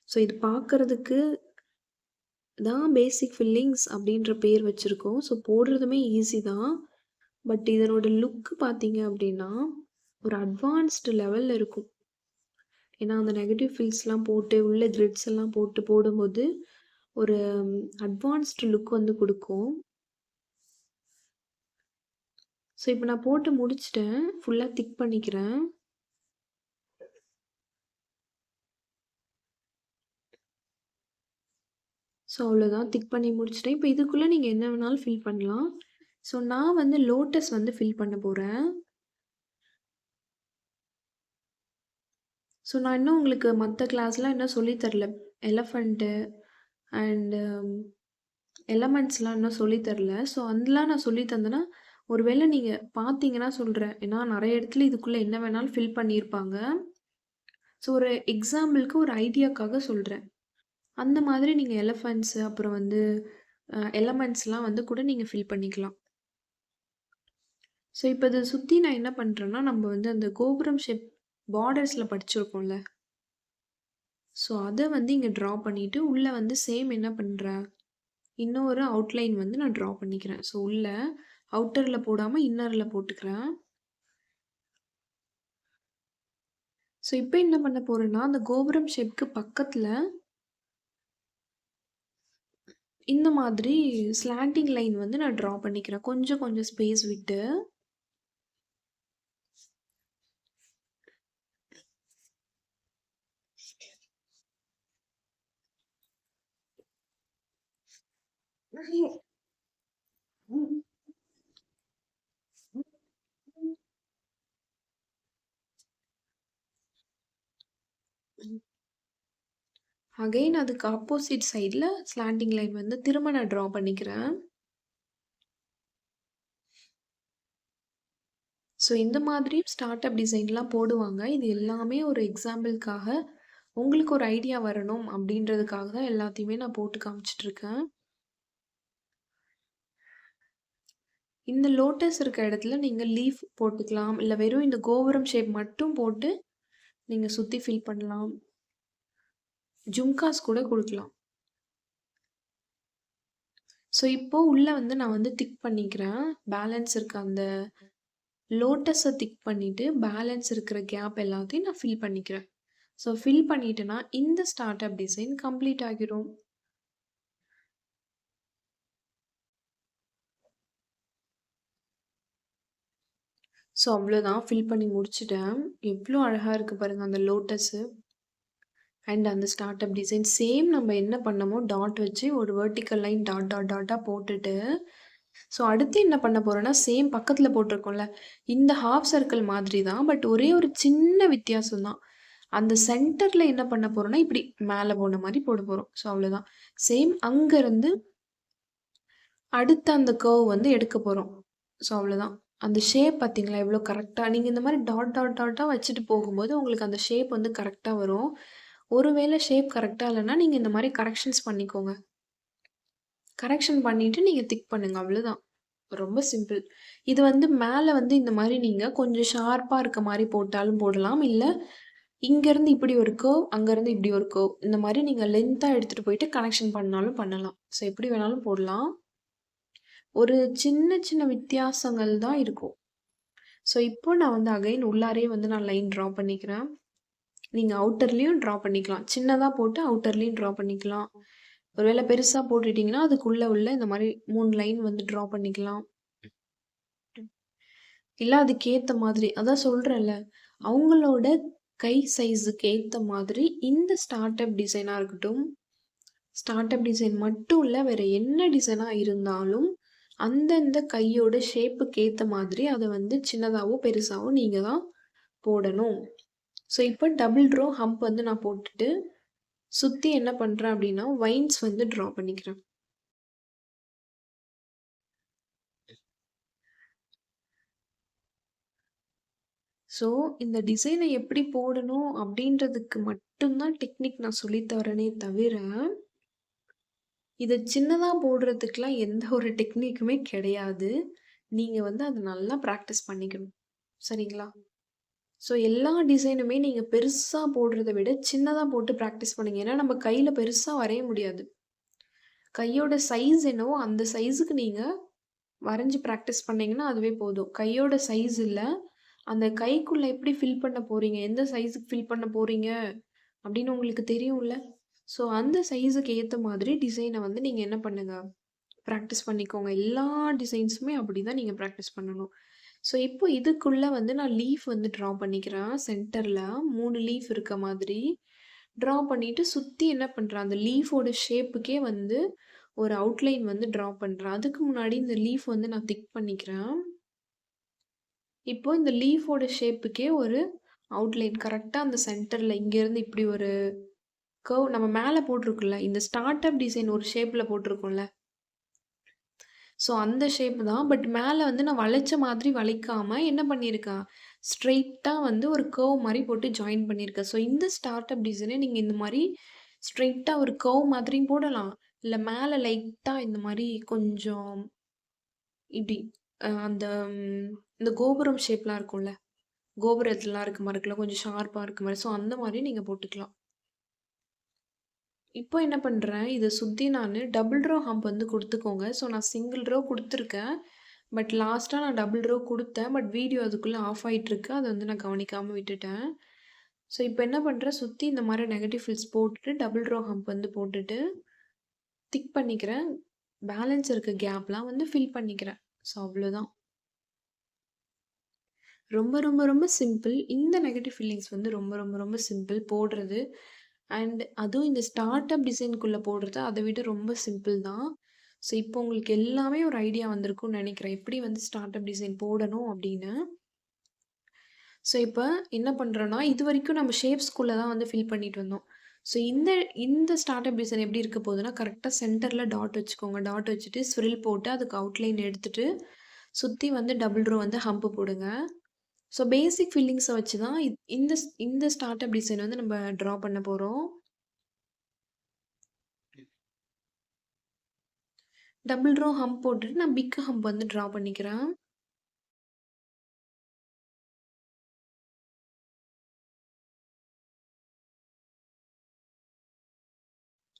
ஸோ இது பார்க்கறதுக்கு தான் பேசிக் ஃபில்லிங்ஸ் அப்படின்ற பேர் வச்சிருக்கோம். ஸோ போடுறதுமே ஈஸி தான். பட் இதனோட லுக் பார்த்தீங்க அப்படின்னா, ஒரு அட்வான்ஸ்டு லெவல்ல இருக்கும். ஏன்னா அந்த நெகட்டிவ் ஃபில்ஸ்லாம் போட்டு, உள்ள கிரிட்ஸ் எல்லாம் போட்டு போடும்போது, ஒரு அட்வான்ஸ்டு லுக் வந்து குடுக்கும். ஸோ இப்போ நான் போட்டு முடிச்சுட்டேன். ஃபுல்லா திக் பண்ணிக்கிறேன். ஸோ அவ்வளோதான் திக் பண்ணி முடிச்சுட்டேன். இப்போ இதுக்குள்ள நீங்க என்ன வேணாலும் ஃபில் பண்ணலாம். ஸோ நான் வந்து லோட்டஸ் வந்து ஃபில் பண்ண போறேன். ஸோ நான் இன்னும் உங்களுக்கு மத்த கிளாஸ்லாம் இன்னும் சொல்லி தரல. எலஃபண்ட்டு அண்ட் எலமெண்ட்ஸ்லாம் இன்னும் சொல்லி தரல. ஸோ அதெல்லாம் நான் சொல்லி தந்தேன்னா, ஒரு வேளை நீங்க பார்த்தீங்கன்னா சொல்றேன். ஏன்னா நெறைய இடத்துல இதுக்குள்ள என்ன வேணாலும் ஃபில் பண்ணியிருப்பாங்க. ஸோ ஒரு எக்ஸாம்பிளுக்கு ஒரு ஐடியாக்காக சொல்றேன். அந்த மாதிரி நீங்க எலஃபண்ட்ஸ் அப்புறம் வந்து எலமெண்ட்ஸ்லாம் வந்து கூட நீங்க ஃபில் பண்ணிக்கலாம். ஸோ இப்போ இத சுத்தி நான் என்ன பண்றேன்னா, நம்ம வந்து அந்த கோபுரம் ஷேப் பார்டர்ஸ்ல படிச்சிருக்கோம்ல. ஸோ அத வந்து இங்க ட்ரா பண்ணிட்டு, உள்ள வந்து சேம் என்ன பண்றேன், இன்னொரு அவுட்லைன் வந்து நான் ட்ரா பண்ணிக்கிறேன். ஸோ உள்ள அவுட்டர்ல போடாம இன்னர்ல போட்டுக்கிறேன். ஸோ இப்போ என்ன பண்ண போறேன்னா, அந்த கோபுரம் ஷேப்க்கு பக்கத்துல இந்த மாதிரி ஸ்லாண்டிங் லைன் வந்து நான் ட்ரா பண்ணிக்கிறேன். கொஞ்சம் கொஞ்சம் ஸ்பேஸ் விட்டு. அகைன் அதுக்கு ஆப்போசிட் சைட்ல ஸ்லாண்டிங் லைன் வந்து திரும்ப நான் ட்ரா பண்ணிக்கிறேன். ஸோ இந்த மாதிரியும் ஸ்டார்ட் அப் டிசைன்லாம் போடுவாங்க. இது எல்லாமே ஒரு எக்ஸாம்பிள்க்காக, உங்களுக்கு ஒரு ஐடியா வரணும் அப்படின்றதுக்காக தான் எல்லாத்தையுமே நான் போட்டு காமிச்சிட்டுருக்கேன். இந்த லோட்டஸ் இருக்க இடத்துல நீங்க லீஃப் போட்டுக்கலாம். இல்ல வெறும் இந்த கோபுரம் ஷேப் மட்டும் போட்டு நீங்க சுத்தி ஃபில் பண்ணலாம். ஜும்காஸ் கூட குடுக்கலாம். ஸோ இப்போ உள்ள வந்து நான் வந்து திக் பண்ணிக்கிறேன். பேலன்ஸ் இருக்க அந்த லோட்டஸ திக் பண்ணிட்டு, பேலன்ஸ் இருக்கிற கேப் எல்லாத்தையும் நான் ஃபில் பண்ணிக்கிறேன். ஸோ ஃபில் பண்ணிட்டேன்னா, இந்த ஸ்டார்ட் அப் டிசைன் கம்ப்ளீட் ஆகிரும். ஸோ அவ்வளோதான் ஃபில் பண்ணி முடிச்சுட்டேன். எவ்வளோ அழகா இருக்கு பாருங்க அந்த லோட்டஸு. அண்ட் அந்த ஸ்டார்ட் அப் டிசைன் சேம் நம்ம என்ன பண்ணமோ டாட் வச்சு ஒரு vertical line dot dot tata போட்டுட்டு, ஸோ அடுத்து என்ன பண்ண போறேன்னா, சேம் பக்கத்துல போட்டிருக்கோம்ல, இந்த ஹாஃப் சர்க்கிள் மாதிரி தான். பட் ஒரே ஒரு சின்ன வித்தியாசம் தான். அந்த சென்டர்ல என்ன பண்ண போறோம்னா, இப்படி மேல போன மாரி போட போறோம். ஸோ அவ்வளோதான். சேம் அங்கருந்து அடுத்த அந்த கர்வ் வந்து எடுக்க போறோம். ஸோ அவ்வளோதான். அந்த ஷேப் பார்த்தீங்களா எவ்வளோ கரெக்ட்டா நீங்க இந்த மாரி டாட் டாட் டாட்டா வச்சுட்டு போகும்போது, உங்களுக்கு அந்த ஷேப் வந்து கரெக்ட்டா வரும். ஒருவேள ஷேப் கரெக்ட்டா இல்லன்னா, நீங்க இந்த மாரி கரெக்ஷன்ஸ் பண்ணிக்கோங்க. கரெக்ஷன் பண்ணிட்டு நீங்க திக் பண்ணுங்க. அவ்வளோதான். ரொம்ப சிம்பிள். இது வந்து மேல வந்து இந்த மாரி நீங்க கொஞ்சம் ஷார்ப்பா இருக்க மாரி போட்டாலும் போடலாம். இல்ல இங்கருந்து இப்படி ஒரு கர்வ், அங்கருந்து இப்படி ஒரு கர்வ். இந்த மாரி நீங்க லென்த்தா எடுத்துட்டு போயிட்டு கனெக்ஷன் பண்ணாலும் பண்ணலாம். ஸோ எப்படி வேணாலும் போடலாம். ஒரு சின்ன சின்ன வித்தியாசங்கள் தான் இருக்கும். ஸோ இப்போ நான் வந்து அகைன் உள்ளாரயே வந்து நான் லைன் ட்ரா பண்ணிக்கிறேன். நீங்க அவுட்டர்லயும் ட்ரா பண்ணிக்கலாம். சின்னதா போட்டு அவுட்டர்லயும் ட்ரா பண்ணிக்கலாம். ஒருவேள பெருசா போட்டுட்டீங்கன்னா, அதுக்குள்ள உள்ள இந்த மாரி 3 லைன் வந்து ட்ரா பண்ணிக்கலாம். இல்ல அதுக்கேத்த மாதிரி அதான் சொல்றேன்ல, அவங்களோட கை சைஸுக்கு ஏத்த மாதிரி இந்த ஸ்டார்ட் அப் டிசைனா இருக்கட்டும், ஸ்டார்ட் அப் டிசைன் மட்டும் இல்ல, வேற என்ன டிசைனா இருந்தாலும், அந்தந்த கையோட ஷேப்புக்கு ஏத்த மாதிரி அத வந்து சின்னதாவோ, பெருசாவோ நீங்க தான் போடணும். ஸோ இப்போ டபுள் ரோ ஹம்ப் வந்து நான் போட்டுட்டு, சுத்தி என்ன பண்றேன் அப்டின்னா, வைன்ஸ் வந்து ட்ரா பண்ணிக்கிறேன். ஸோ இந்த டிசைன எப்படி போடணும் அப்டின்றதுக்கு மட்டும் தான் டெக்னிக் நான் சொல்லி தரேனே தவிர, இத சின்னதா போடுறதுக்குலாம் எந்த ஒரு டெக்னிக்குமே கிடையாது. நீங்க வந்து அத நல்லா பிராக்டிஸ் பண்ணிக்கணும். சரிங்களா? ஸோ எல்லா டிசைனுமே நீங்க பெருசா போடுறத விட, சின்னதா போட்டு பிராக்டிஸ் பண்ணுங்க. ஏன்னா நம்ம கையில பெருசா வரைய முடியாது. கையோட சைஸ் என்னவோ அந்த சைஸுக்கு நீங்க வரைஞ்சு பிராக்டிஸ் பண்ணீங்கன்னா, அதுவே போதும். கையோட சைஸ் இல்ல, அந்த கைக்குள்ள எப்படி ஃபில் பண்ண போறீங்க? எந்த சைஸுக்கு ஃபில் பண்ண போறீங்க? அப்படின்னு உங்களுக்கு தெரியும்ல. ஸோ அந்த சைஸுக்கு ஏத்த மாதிரி டிசைன வந்து நீங்க என்ன பண்ணுங்க, பிராக்டிஸ் பண்ணிக்கோங்க. எல்லா டிசைன்ஸுமே அப்படிதான் நீங்க பிராக்டிஸ் பண்ணணும். ஸோ இப்போ இதுக்குள்ள வந்து நான் லீஃப் வந்து ட்ரா பண்ணிக்கிறேன். சென்டர்ல 3 லீஃப் இருக்க மாதிரி ட்ரா பண்ணிட்டு சுத்தி என்ன பண்றேன், அந்த லீஃபோட ஷேப்புக்கே வந்து ஒரு அவுட்லைன் வந்து ட்ரா பண்றேன். அதுக்கு முன்னாடி இந்த லீஃப் வந்து நான் திக் பண்ணிக்கிறேன். இப்போ இந்த லீஃபோட ஷேப்புக்கே ஒரு அவுட்லைன் கரெக்ட்டா அந்த சென்டர்ல இங்கேருந்து இப்படி ஒரு கர்வ் நம்ம மேல போட்டிருக்கோம்ல, இந்த ஸ்டார்ட் அப் டிசைன் ஒரு ஷேப்ல போட்டிருக்கோம்ல. ஸோ அந்த ஷேப் தான். பட் மேல வந்து நான் வளைச்ச மாதிரி வளைக்காம என்ன பண்ணியிருக்கேன், ஸ்ட்ரெய்ட்டா வந்து ஒரு கர்வ் மாரி போட்டு ஜாயின் பண்ணியிருக்கேன். ஸோ இந்த ஸ்டார்ட் அப் டிசைன நீங்க இந்த மாரி ஸ்ட்ரெய்ட்டா ஒரு கர்வ் மாதிரியும் போடலாம். இல்ல மேல லைட்டா இந்த மாரி கொஞ்சம் இப்டி அந்த இந்த கோபுரம் ஷேப்லாம் இருக்கும்ல. கோபுரத்துலலாம் இருக்க மாரி இருக்குல்ல, கொஞ்சம் ஷார்ப்பா இருக்க மாரி. ஸோ அந்த மாரி நீங்க போட்டுக்கலாம். இப்போ என்ன பண்றேன், இத சுத்தி நானு டபுள் ரோ ஹம்ப் வந்து குடுத்துக்கோங்க. ஸோ நான் சிங்கிள் ரோ குடுத்துருக்கேன். பட் லாஸ்ட்டா நான் டபுள் ரோ குடுத்தேன். பட் வீடியோ அதுக்குள்ள ஆஃப் ஆயிட்டுருக்கு. அத வந்து நான் கவனிக்காம விட்டுட்டேன். ஸோ இப்போ என்ன பண்றேன், சுத்தி இந்த மாரி நெகட்டிவ் ஃபில்ஸ் போட்டுட்டு, டபுள் ரோ ஹம்ப் வந்து போட்டுட்டு, திக் பண்ணிக்கிறேன். பேலன்ஸ் இருக்க கேப்லாம் வந்து ஃபில் பண்ணிக்கிறேன். ஸோ அவ்வளோதான். ரொம்ப, ரொம்ப, ரொம்ப சிம்பிள். இந்த நெகட்டிவ் ஃபில்லிங்ஸ் வந்து ரொம்ப, ரொம்ப, ரொம்ப சிம்பிள் போடுறது. அண்ட் அதுவும் இந்த ஸ்டார்ட் அப் டிசைனுக்குள்ள போடுறது அத விட ரொம்ப சிம்பிள் தான். ஸோ இப்போ உங்களுக்கு எல்லாமே ஒரு ஐடியா வந்திருக்கும்னு நெனைக்கிறேன். எப்படி வந்து ஸ்டார்ட் அப் டிசைன் போடணும் அப்படின்னு. ஸோ இப்ப என்ன பண்றோம்னா, இதுவரைக்கும் நம்ம ஷேப்ஸ்குள்ள தான் வந்து ஃபில் பண்ணிட்டு வந்தோம். ஸோ இந்த இந்த ஸ்டார்ட் அப் டிசைன் எப்படி இருக்க போகுதுன்னா, கரெக்ட்டா சென்டர்ல டாட் வச்சுக்கோங்க. டாட் வச்சுட்டு ஸ்விரில் போட்டு அதுக்கு அவுட்லைன் எடுத்துட்டு, சுத்தி வந்து டபுள் ரோ வந்து ஹம்ப் போடுங்க. ஸோ பேசிக் ஃபில்லிங்ஸ வச்சு தான் இந்த ஸ்டார்ட் அப் டிசைன் வந்து நம்ம ட்ரா பண்ண போறோம். டபுள் ரோ ஹம்ப் போட்டுட்டு நான் பிக் ஹம்ப் வந்து ட்ரா பண்ணிக்கிறேன்.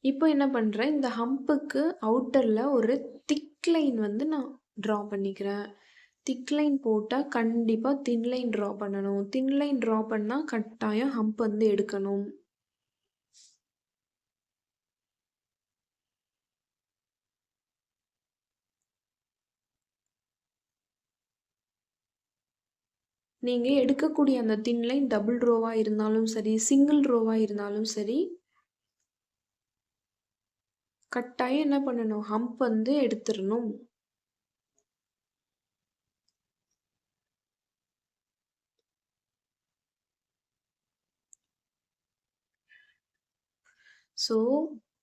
இப்போ என்ன பண்றேன், இந்த ஹம்புக்கு அவுட்டர்ல ஒரு திக் லைன் வந்து நான் ட்ரா பண்ணிக்கிறேன். திக் லைன் போட்டா கண்டிப்பா தின் லைன் ட்ரா பண்ணணும். தின் லைன் ட்ரா பண்ணா கட்டாயம் ஹம்ப் வந்து எடுக்கணும். நீங்க எடுக்கக்கூடிய அந்த தின் லைன் டபுள் ரோவா இருந்தாலும் சரி, சிங்கிள் ரோவா இருந்தாலும் சரி, கட்டாயம் என்ன பண்ணணும், ஹம்ப் வந்து எடுத்துறணும். ஸோ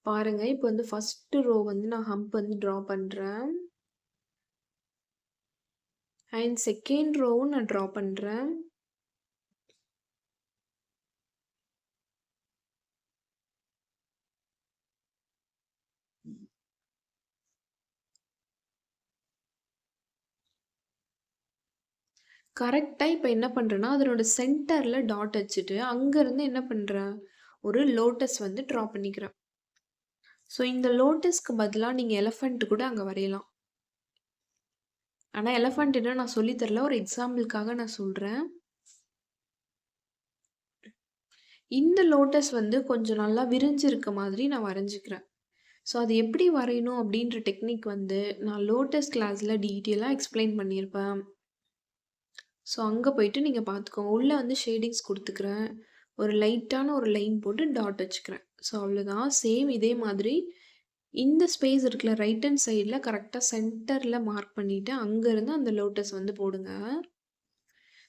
பாருங்க, இப்போ வந்து ஃபர்ஸ்ட் ரோ வந்து நான் ஹம்ப் வந்து ட்ரா பண்றேன். அண்ட் செகண்ட் ரோவும் நான் ட்ரா பண்றேன். கரெக்ட்டா இப்ப என்ன பண்றேன்னா, அதனோட சென்டர்ல டாட் வச்சுட்டு, அங்கருந்து என்ன பண்றேன், ஒரு லோட்டஸ் வந்து ட்ரா பண்ணிக்கிறேன். ஸோ இந்த லோட்டஸ்க்கு பதிலா நீங்க எலிஃபண்ட் கூட அங்க வரையலாம். ஆனா எலிஃபண்ட் இன்னும் நான் சொல்லி தரல. ஒரு எக்ஸாம்பிள்க்காக நான் சொல்றேன். இந்த லோட்டஸ் வந்து கொஞ்சம் நல்லா விரிஞ்சு இருக்க மாதிரி நான் வரைஞ்சுக்கிறேன். ஸோ அது எப்படி வரையணும் அப்படின்ற டெக்னிக் வந்து நான் லோட்டஸ் கிளாஸ்ல டீட்டெயிலா எக்ஸ்பிளைன் பண்ணியிருப்பேன். ஸோ அங்க போயிட்டு நீங்க பார்த்துக்கோங்க. உள்ள வந்து ஷேடிங்ஸ் குடுத்துக்கிறேன். ஒரு லைட்டான ஒரு லைன் போட்டு டாட் வச்சுக்கிறேன். ஸோ அவ்வளோதான். சேம் இதே மாதிரி இந்த ஸ்பேஸ் இருக்குல்ல, ரைட் ஹேண்ட் சைடுல கரெக்ட்டா சென்டர்ல மார்க் பண்ணிட்டு, அங்கருந்து அந்த லோட்டஸ் வந்து போடுங்க.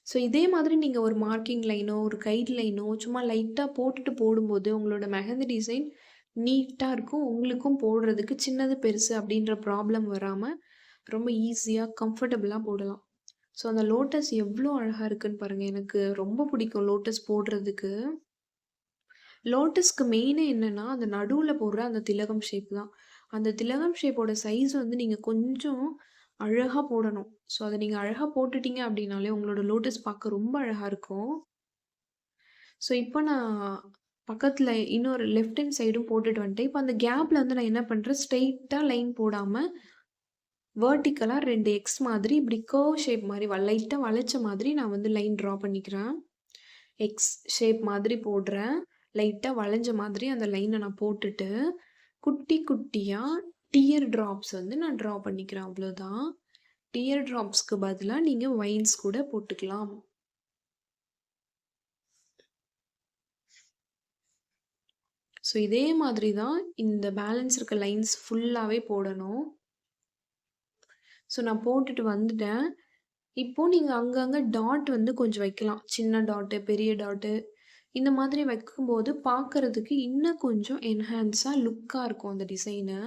ஸோ இதே மாதிரி நீங்க ஒரு மார்க்கிங் லைனோ, ஒரு கைட் லைனோ சும்மா லைட்டா போட்டுட்டு போடும்போது, உங்களோட மெஹந்தி டிசைன் நீட்டா இருக்கும். உங்களுக்கும் போடுறதுக்கு சின்னது, பெருசு அப்படின்ற ப்ராப்ளம் வராம, ரொம்ப ஈஸியா, கம்ஃபர்டபுளா போடலாம். ஸோ அந்த லோட்டஸ் எவ்ளோ அழகா இருக்குன்னு பாருங்க. எனக்கு ரொம்ப பிடிக்கும் லோட்டஸ் போடுறதுக்கு. லோட்டஸ்க்கு மெயினே என்னன்னா, அந்த நடுவுல போடுற அந்த திலகம் ஷேப் தான். அந்த திலகம் ஷேப்போட சைஸ் வந்து நீங்க கொஞ்சம் அழகா போடணும். ஸோ அத நீங்க அழகா போட்டுட்டீங்க அப்டின்னாலே, உங்களோட லோட்டஸ் பார்க்க ரொம்ப அழகா இருக்கும். ஸோ இப்ப நான் பக்கத்துல இன்னொரு லெஃப்ட் ஹேண்ட் சைடும் போட்டுட்டு வந்துட்டேன். இப்ப அந்த கேப்ல வந்து நான் என்ன பண்றேன், ஸ்ட்ரெய்ட்டா லைன் போடாம, வெர்டிகலா 2 எக்ஸ் மாதிரி இப்டி கர்வ் ஷேப் மாரி லைட்டா வளைச்ச மாதிரி நான் வந்து லைன் ட்ரா பண்ணிக்கிறேன். எக்ஸ் ஷேப் மாதிரி போடுறேன். லைட்டா வளைஞ்ச மாதிரி அந்த லைன நான் போட்டுட்டு, குட்டி குட்டியா டியர் ட்ராப்ஸ் வந்து நான் ட்ரா பண்ணிக்கிறேன் அவ்வளோதான். டியர் ட்ராப்ஸ்க்கு பதிலா நீங்க வைன்ஸ் கூட போட்டுக்கலாம். ஸோ இதே மாதிரி தான் இந்த பேலன்ஸ் இருக்க லைன்ஸ் ஃபுல்லாவே போடணும். ஸோ நான் போட்டுட்டு வந்துட்டேன். இப்போ நீங்க அங்கங்க டாட் வந்து கொஞ்சம் வைக்கலாம். சின்ன டாட்டு, பெரிய டாட்டு இந்த மாதிரி வைக்கும்போது பார்க்கறதுக்கு இன்னும் கொஞ்சம் என்ஹான்ஸா லுக்கா இருக்கும் அந்த டிசைனு.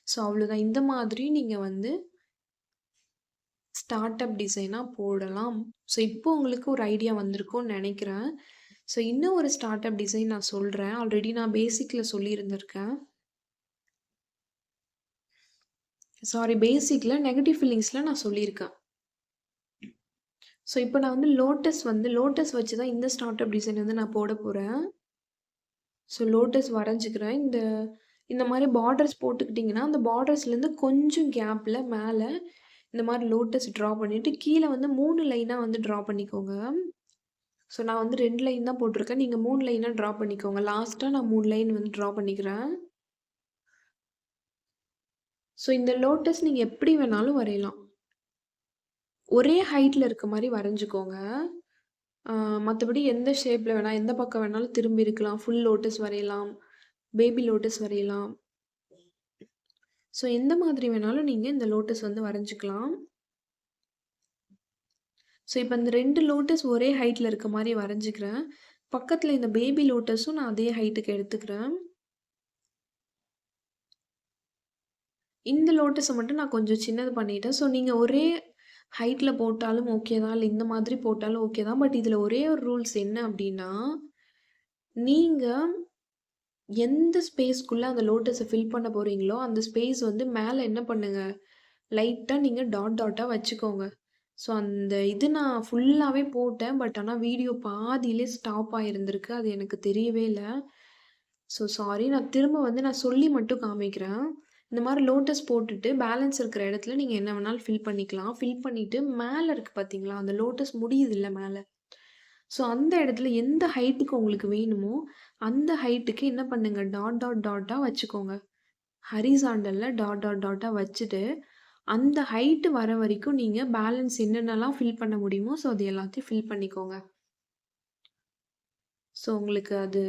ஸோ அவ்வளோதான். இந்த மாதிரி நீங்க வந்து ஸ்டார்ட் அப் டிசைனா போடலாம். ஸோ இப்போ உங்களுக்கு ஒரு ஐடியா வந்திருக்கும்னு நெனைக்கிறேன். ஸோ இன்னும் ஒரு ஸ்டார்ட் அப் டிசைன் நான் சொல்றேன். ஆல்ரெடி நான் பேசிக்ல சொல்லியிருந்திருக்கேன். சாரி பேசிக்ல நெகட்டிவ் ஃபீலிங்ஸ்ல நான் சொல்லியிருக்கேன். ஸோ இப்போ நான் வந்து லோட்டஸ் வச்சு தான் இந்த ஸ்டார்ட் அப் டிசைன் வந்து நான் போட போறேன். ஸோ லோட்டஸ் வரைஞ்சுக்கிறேன். இந்த மாரி பார்டர்ஸ் போட்டுக்கிட்டீங்கன்னா, அந்த பார்டர்ஸ்லேருந்து கொஞ்சம் கேப்ல மேல இந்த மாரி லோட்டஸ் ட்ரா பண்ணிட்டு, கீழ வந்து 3 லைனா வந்து ட்ரா பண்ணிக்கோங்க. ஸோ நான் வந்து 2 லைன் தான் போட்டிருக்கேன். நீங்க 3 லைனா ட்ரா பண்ணிக்கோங்க. லாஸ்ட்டா நான் 3 லைன் வந்து ட்ரா பண்ணிக்கிறேன். ஸோ இந்த லோட்டஸ் நீங்க எப்படி வேணாலும் வரையலாம். ஒரே ஹைட்ல இருக்க மாரி வரைஞ்சுக்கோங்க. மத்தபடி எந்த ஷேப்ல வேணா, எந்த பக்கம் வேணாலும் திரும்பி இருக்கலாம். ஃபுல் லோட்டஸ் வரையலாம். பேபி லோட்டஸ் வரையலாம். ஸோ எந்த மாதிரி வேணாலும் நீங்க இந்த லோட்டஸ் வந்து வரைஞ்சுக்கலாம். ஸோ இப்ப இந்த 2 லோட்டஸ் ஒரே ஹைட்ல இருக்க மாரி வரைஞ்சுக்கிறேன். பக்கத்துல இந்த பேபி லோட்டஸும் நான் அதே ஹைட்டுக்கு எடுத்துக்கிறேன். இந்த லோட்டஸ மட்டும் நான் கொஞ்சம் சின்னது பண்ணிட்டேன். ஸோ நீங்க ஒரே ஹைட்ல போட்டாலும் ஓகே தான். இல்ல இந்த மாதிரி போட்டாலும் ஓகே தான். பட் இதுல ஒரே ஒரு ரூல்ஸ் என்ன அப்டின்னா, நீங்க எந்த ஸ்பேஸ்க்குள்ள அந்த லோட்டஸ ஃபில் பண்ண போறீங்களோ, அந்த ஸ்பேஸ் வந்து மேல என்ன பண்ணுங்க, லைட்டா நீங்க டாட் டாட்டா வச்சுக்கோங்க. ஸோ அந்த இது நான் ஃபுல்லாவே போட்டேன். பட் ஆனா வீடியோ பாதியிலே ஸ்டாப் ஆயிருந்திருக்கு. அது எனக்கு தெரியவே இல்ல. So sorry. நான் திரும்ப வந்து நான் சொல்லி மட்டும் காமிக்கிறேன். இந்த மாரி லோட்டஸ் போட்டுட்டு பேலன்ஸ் இருக்கிற இடத்துல நீங்க என்ன வேணாலும் ஃபில் பண்ணிக்கலாம். ஃபில் பண்ணிட்டு மேல இருக்கு பார்த்தீங்களா, அந்த லோட்டஸ் முடியுதுல்ல மேல. ஸோ அந்த இடத்துல எந்த ஹைட்டுக்கு உங்களுக்கு வேணுமோ, அந்த ஹைட்டுக்கு என்ன பண்ணுங்க, டாட் டாட் டாட்டா வச்சுக்கோங்க. ஹரிசாண்டல்ல டாட் டாட் டாட்டா வச்சுட்டு, அந்த ஹைட் வர வரைக்கும் நீங்க பேலன்ஸ் என்னென்னலாம் ஃபில் பண்ண முடியுமோ, ஸோ அது எல்லாத்தையும் ஃபில் பண்ணிக்கோங்க. ஸோ உங்களுக்கு அது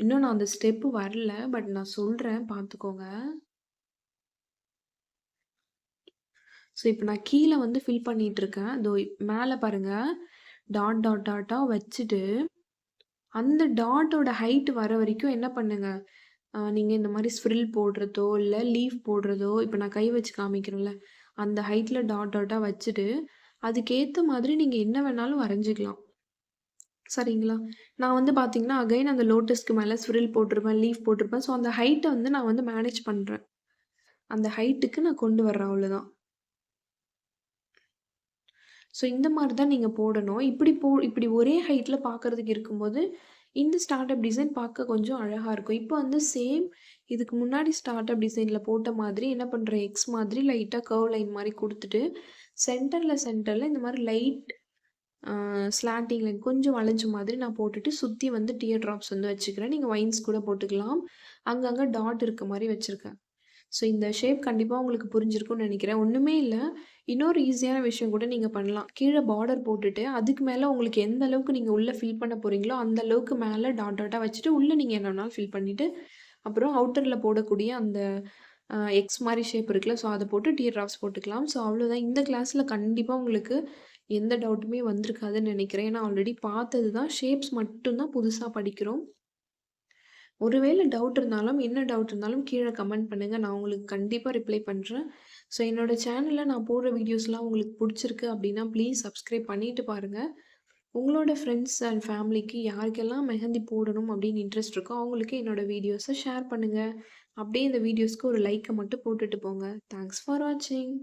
இன்னும் நான் அந்த ஸ்டெப் வரல. பட் நான் சொல்றேன் பார்த்துக்கோங்க. ஸோ இப்ப நான் கீழ வந்து ஃபில் பண்ணிட்டுருக்கேன். இதோ மேல பாருங்க. டாட் டாட் டாட்டா வச்சுட்டு, அந்த டாட்டோட ஹைட் வர வரைக்கும் என்ன பண்ணுங்க, நீங்க இந்த மாரி ஸ்ப்ரில் போடுறதோ, இல்ல லீஃப் போடுறதோ, இப்ப நான் கை வச்சு காமிக்கிறேன்ல, அந்த ஹைட்ல டாட் டாட்டா வச்சுட்டு, அதுக்கேத்த மாதிரி நீங்க என்ன வேணாலும் வரைஞ்சுக்கலாம். சரிங்களா? நான் வந்து பார்த்தீங்கன்னா, அகைன் அந்த லோட்டஸ்க்கு மேல ஸ்ப்ரில் போட்டிருப்பேன், லீஃப் போட்டிருப்பேன். ஸோ அந்த ஹைட்ட வந்து நான் வந்து மேனேஜ் பண்றேன். அந்த ஹைட்டுக்கு நான் கொண்டு வரேன் அவ்வளோதான். ஸோ இந்த மாரி தான் நீங்க போடணும். இப்படி ஒரே ஹைட்ல பார்க்கறதுக்கு இருக்கும்போது, இந்த ஸ்டார்ட் அப் டிசைன் பார்க்க கொஞ்சம் அழகா இருக்கும். இப்போ வந்து சேம் இதுக்கு முன்னாடி ஸ்டார்ட் அப் டிசைன்ல போட்ட மாதிரி என்ன பண்றேன், எக்ஸ் மாதிரி லைட்டா கர்வ் லைன் மாரி குடுத்துட்டு, சென்டர்ல இந்த மாரி லைட் ஸ்லாண்டிங் லைன் கொஞ்சம் வளைஞ்ச மாதிரி நான் போட்டுட்டு, சுத்தி வந்து டியர் ட்ராப்ஸ் வந்து வச்சுக்கிறேன். நீங்க வைன்ஸ் கூட போட்டுக்கலாம். அங்கங்க டாட் இருக்க மாரி வச்சிருக்கேன். ஸோ இந்த ஷேப் கண்டிப்பா உங்களுக்கு புரிஞ்சிருக்கும்னு நெனைக்கிறேன். ஒண்ணுமே இல்ல. இன்னொரு ஈஸியான விஷயம் கூட நீங்க பண்ணலாம். கீழ பார்டர் போட்டுட்டு, அதுக்கு மேல உங்களுக்கு எந்த அளவுக்கு நீங்க உள்ள ஃபில் பண்ண போறீங்களோ, அந்த அளவுக்கு மேல டாட் டாட்டா வச்சுட்டு, உள்ள நீங்க என்ன வேணாலும் ஃபில் பண்ணிட்டு, அப்புறம் அவுட்டரில் போடக்கூடிய அந்த எக்ஸ் மாதிரி ஷேப் இருக்குல்ல, ஸோ அதை போட்டு டியர் ட்ராப்ஸ் போட்டுக்கலாம். ஸோ அவ்வளோதான். இந்த கிளாஸில் கண்டிப்பாக உங்களுக்கு எந்த டவுட்டுமே வந்திருக்காதுன்னு நினைக்கிறேன். ஏன்னா ஆல்ரெடி பார்த்தது தான். ஷேப்ஸ் மட்டும்தான் புதுசாக படிக்கிறோம். ஒருவேளை டவுட் இருந்தாலும், என்ன டவுட் இருந்தாலும் கீழே கமெண்ட் பண்ணுங்க. நான் உங்களுக்கு கண்டிப்பா ரிப்ளை பண்றேன். ஸோ என்னோட சேனல்ல நான் போடுற வீடியோஸ்லாம் உங்களுக்கு புடிச்சிருக்கு அப்டின்னா, ப்ளீஸ் சப்ஸ்கிரைப் பண்ணிட்டு பாருங்க. உங்களோட ஃப்ரெண்ட்ஸ் அண்ட் ஃபேமிலிக்கு யாருக்கெல்லாம் மெஹந்தி போடணும் அப்டின்னு இன்ட்ரெஸ்ட் இருக்கோ, அவங்களுக்கு என்னோட வீடியோஸ ஷேர் பண்ணுங்க. அப்டியே இந்த வீடியோஸ்க்கு ஒரு லைக்க மட்டும் போட்டுட்டு போங்க. தேங்க்ஸ் ஃபார் வாட்சிங்.